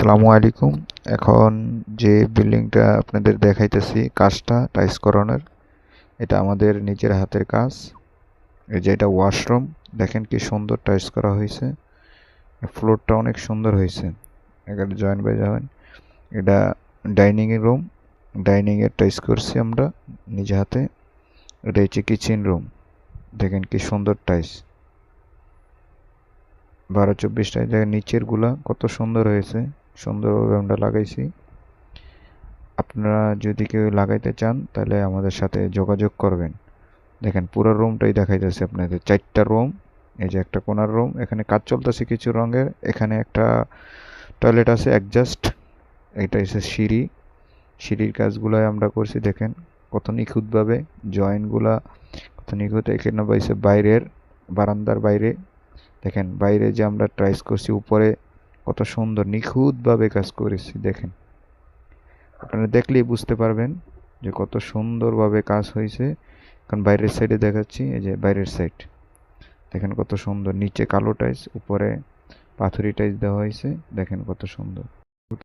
আসসালামু আলাইকুম। এখন যে বিল্ডিংটা আপনাদের দেখাইতেছি কাজটা টাইলস করানোর, এটা আমাদের নিজের হাতের কাজ। এই যে এটা ওয়াশরুম, দেখেন কি সুন্দর টাইলস করা হয়েছে। ফ্লোরটা অনেক সুন্দর হয়েছে। এখানে জয়েন বাই যাবেন। এটা ডাইনিং এর রুম, ডাইনিং এর টাইলস করছি আমরা নিজে হাতে। এটা হচ্ছে কিচেন রুম, দেখেন কি সুন্দর টাইলস 12-24 টাইলস। দেখেন নিচের গুলা কত সুন্দর হয়েছে, সুন্দরভাবে আমরা লাগাইছি। আপনারা যদি কেউ লাগাইতে চান তাহলে আমাদের সাথে যোগাযোগ করবেন। দেখেন পুরো রুমটাই দেখাইতেছে আপনাদের, 4টা রুম। এই যে একটা কোনার রুম, এখানে কাজ চলতেছে কিছু রঙের। এখানে একটা টয়লেট আছে অ্যাডজাস্ট। এটা হচ্ছে সিঁড়ি, সিঁড়ির কাজগুলাই আমরা করছি। দেখেন কত নিখুঁতভাবে জয়েন্টগুলা কত নিখুঁত। এখানে পাইছে বাইরের বারান্দার বাইরে, দেখেন বাইরে যে আমরা ট্রাইস করছি উপরে কত সুন্দর নিখুঁতভাবে কাজ করেছি। দেখেন আপনারা দেখলেই বুঝতে পারবেন যে কত সুন্দরভাবে কাজ হয়েছে। এখন বাইরের সাইডে দেখাচ্ছি, এই যে বাইরের সাইড দেখেন কত সুন্দর। নিচে কালো টাইলস, উপরে পাথুরি টাইলস দেওয়া হয়েছে, দেখেন কত সুন্দর।